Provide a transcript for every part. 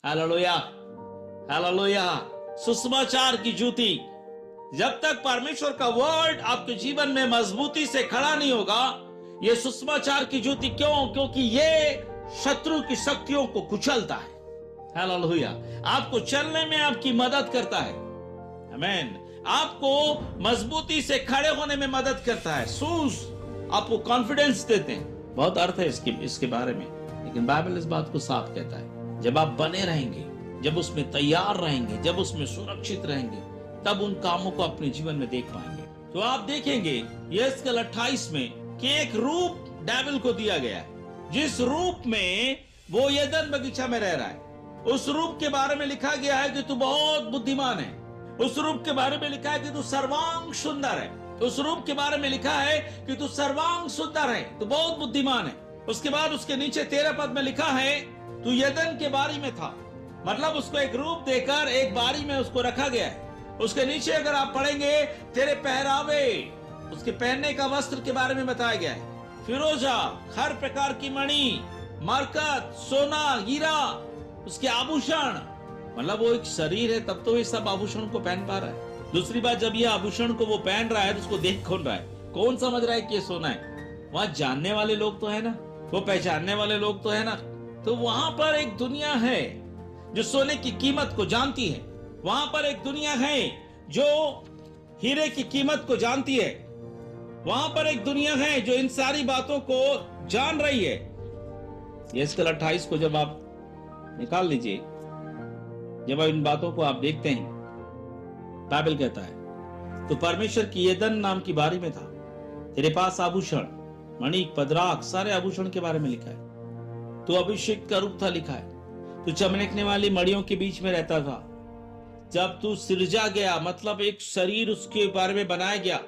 Hallelujah, hallelujah. सुसमाचार की जूती, जब तक परमेश्वर का वर्ड आपके जीवन में मजबूती से खड़ा नहीं होगा, ये सुसमाचार की जूती क्यों? क्योंकि ये शत्रु की शक्तियों को कुचलता है। हालेलुया। आपको चलने में आपकी मदद करता है। आमीन। आपको मजबूती से खड़े होने में मदद करता है। शूज आपको कॉन्फिडेंस देते हैं। बहुत अर्थ है इसके बारे में, लेकिन बाइबल इस बात को साफ कहता है, जब आप बने रहेंगे, जब उसमें तैयार रहेंगे, जब उसमें सुरक्षित रहेंगे, तब उन कामों को अपने जीवन में देख पाएंगे। तो आप देखेंगे यहेजकेल 28 में कि एक रूप डेविल को दिया गया है, जिस रूप में वो एदन बगीचा में रह रहा है। उस रूप के बारे में लिखा गया है कि तू बहुत बुद्धिमान है। उस रूप के बारे में लिखा है कि तू सर्वांग सुंदर है। उस रूप के बारे में लिखा है कि तू सर्वांग सुंदर है, तू बहुत बुद्धिमान है। उसके बाद उसके नीचे 13 पद में लिखा है तू एदन के बारी में था। मतलब उसको एक रूप देकर एक बारी में उसको रखा गया है। उसके नीचे अगर आप पढ़ेंगे, तेरे पहरावे, उसके पहनने का वस्त्र के बारे में बताया गया है। फिरोजा, हर प्रकार की मणि, मरकत, सोना, हीरा, उसके आभूषण। मतलब वो एक शरीर है, तब तो ये सब आभूषण को पहन पा रहा है। दूसरी बात, जब ये आभूषण को वो पहन रहा है तो उसको देख कौन रहा है? कौन समझ रहा है कि ये सोना है? वहां जानने वाले लोग तो है ना, वो पहचानने वाले लोग तो है ना। तो वहां पर एक दुनिया है जो सोने की कीमत को जानती है। वहां पर एक दुनिया है जो हीरे की कीमत को जानती है। वहां पर एक दुनिया है जो इन सारी बातों को जान रही है। यहेजकेल 28 को जब आप निकाल लीजिए, जब आप इन बातों को आप देखते हैं, बाइबल कहता है तो परमेश्वर की एदन नाम की बारी में था। तेरे पास आभूषण, मणिक, पदराक, सारे आभूषण के बारे में लिखा है। तू अभिषेक का रूप था, लिखा है। तू चमकने वाली मड़ियों के बीच में रहता था। जब तू सिरजा गया, मतलब एक शरीर उसके बारे में बनाया गया।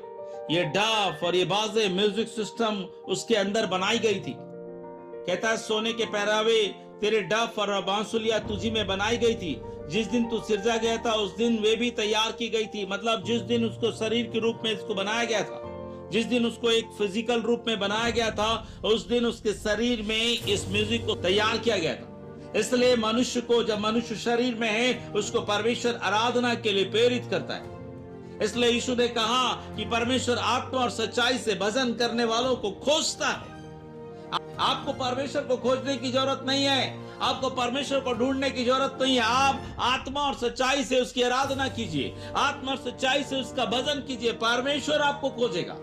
ये डाफ और ये बाजे, म्यूजिक सिस्टम उसके अंदर बनाई गई थी। कहता है सोने के पहरावे, तेरे डफ और बांसुलिया तुझी में बनाई गई थी। जिस दिन तू सिरजा गया था उस दिन वे भी तैयार की गई थी। मतलब जिस दिन उसको शरीर के रूप में इसको बनाया गया था, जिस दिन उसको एक फिजिकल रूप में बनाया गया था, उस दिन उसके शरीर में इस म्यूजिक को तैयार किया गया था। इसलिए मनुष्य को, जब मनुष्य शरीर में है, उसको परमेश्वर आराधना के लिए प्रेरित करता है। इसलिए यीशु ने कहा कि परमेश्वर आत्मा और सच्चाई से भजन करने वालों को खोजता है। आपको परमेश्वर को खोजने की जरूरत नहीं है, आपको परमेश्वर को ढूंढने की जरूरत नहीं है। आप आत्मा और सच्चाई से उसकी आराधना कीजिए, आत्मा और सच्चाई से उसका भजन कीजिए, परमेश्वर आपको खोजेगा।